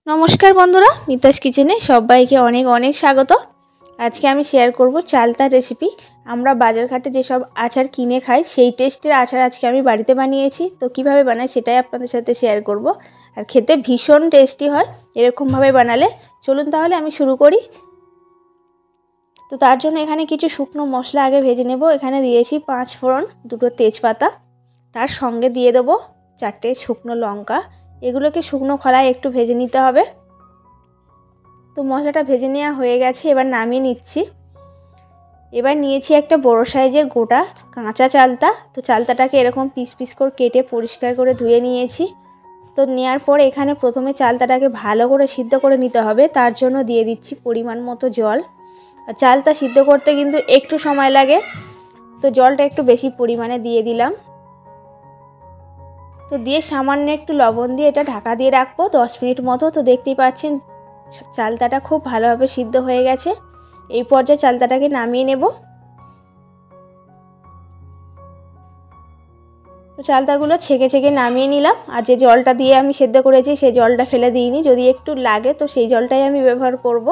নমস্কার বন্ধুরা, মিতাস কিচেনে সবাইকে অনেক অনেক স্বাগত। আজকে আমি শেয়ার করব চালতার রেসিপি। আমরা বাজারঘাটে যেসব আচার কিনে খাই সেই টেস্টের আচার আজকে আমি বাড়িতে বানিয়েছি। তো কিভাবে বানাই সেটাই আপনাদের সাথে শেয়ার করব। আর খেতে ভীষণ টেস্টি হয় এরকমভাবে বানালে। চলুন তাহলে আমি শুরু করি। তো তার জন্য এখানে কিছু শুকনো মশলা আগে ভেজে নেব। এখানে দিয়েছি 5 ফোড়ন, 2টো তেজপাতা, তার সঙ্গে দিয়ে দেবো 4টে শুকনো লঙ্কা। এগুলোকে শুকনো খোলায় একটু ভেজে নিতে হবে। তো মশলাটা ভেজে নেওয়া হয়ে গেছে, এবার নামিয়ে নিচ্ছি। এবার নিয়েছি একটা বড় সাইজের গোটা কাঁচা চালতা। তো চালতাটাকে এরকম পিস পিস করে কেটে পরিষ্কার করে ধুয়ে নিয়েছি। তো নেওয়ার পর এখানে প্রথমে চালতাটাকে ভালো করে সিদ্ধ করে নিতে হবে। তার জন্য দিয়ে দিচ্ছি পরিমাণ মতো জল। আর চালতা সিদ্ধ করতে কিন্তু একটু সময় লাগে, তো জলটা একটু বেশি পরিমাণে দিয়ে দিলাম। তো দিয়ে সামান্য একটু লবণ দিয়ে এটা ঢাকা দিয়ে রাখবো 10 মিনিট মতো। তো দেখতেই পাচ্ছেন চালতাটা খুব ভালোভাবে সিদ্ধ হয়ে গেছে। এই পর্যায়ে চালতাটাকে নামিয়ে নেব। তো চালতাগুলো ছেঁকে ছেঁকে নামিয়ে নিলাম। আর যে জলটা দিয়ে আমি সেদ্ধ করেছি সেই জলটা ফেলে দিইনি, যদি একটু লাগে তো সেই জলটাই আমি ব্যবহার করব।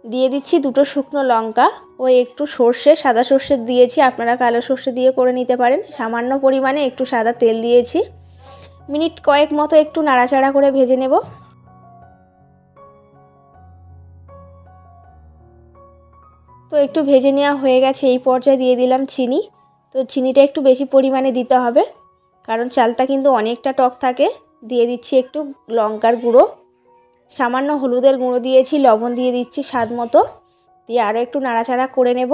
দিয়ে দিচ্ছি 2টো শুকনো লঙ্কা ও একটু সর্ষে, সাদা সর্ষে দিয়েছি, আপনারা কালো সর্ষে দিয়ে করে নিতে পারেন। সামান্য পরিমাণে একটু সাদা তেল দিয়েছি। মিনিট কয়েক মতো একটু নাড়াচাড়া করে ভেজে নেব। তো একটু ভেজে নেওয়া হয়ে গেছে। এই পর্যায়ে দিয়ে দিলাম চিনি। তো চিনিটা একটু বেশি পরিমাণে দিতে হবে, কারণ চালটা কিন্তু অনেকটা টক থাকে। দিয়ে দিচ্ছি একটু লঙ্কার গুঁড়ো, সামান্য হলুদের গুঁড়ো দিয়েছি, লবণ দিয়ে দিচ্ছি স্বাদ মতো, দিয়ে আরও একটু নাড়াচাড়া করে নেব।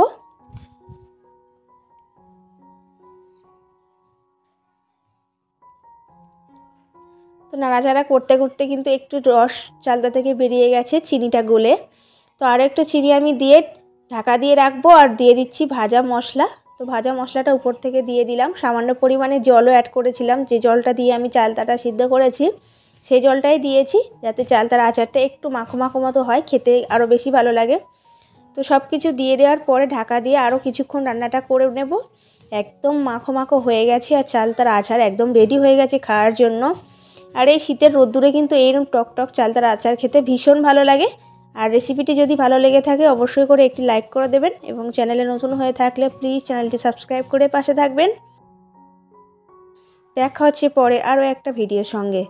তো নাড়াচাড়া করতে করতে কিন্তু একটু রস চালতা থেকে বেরিয়ে গেছে, চিনিটা গলে। তো আরও একটু চিনি আমি দিয়ে ঢাকা দিয়ে রাখবো। আর দিয়ে দিচ্ছি ভাজা মশলা। তো ভাজা মশলাটা উপর থেকে দিয়ে দিলাম। সামান্য পরিমাণে জলও অ্যাড করেছিলাম, যে জলটা দিয়ে আমি চালতাটা সিদ্ধ করেছি সেই জলটাই দিয়েছি, যাতে চালতার আচারটা একটু মাখো মাখো মতো হয়, খেতে আরও বেশি ভালো লাগে। তো সব কিছু দিয়ে দেওয়ার পরে ঢাকা দিয়ে আরও কিছুক্ষণ রান্নাটা করে নেব। একদম মাখো মাখো হয়ে গেছে আর চালতার আচার একদম রেডি হয়ে গেছে খাওয়ার জন্য। আর এই শীতের রোদ্দুরে কিন্তু এইরকম টক টক চালতার আচার খেতে ভীষণ ভালো লাগে। আর রেসিপিটি যদি ভালো লেগে থাকে অবশ্যই করে একটি লাইক করে দেবেন, এবং চ্যানেলে নতুন হয়ে থাকলে প্লিজ চ্যানেলটি সাবস্ক্রাইব করে পাশে থাকবেন। দেখা হচ্ছে পরে আরও একটা ভিডিওর সঙ্গে।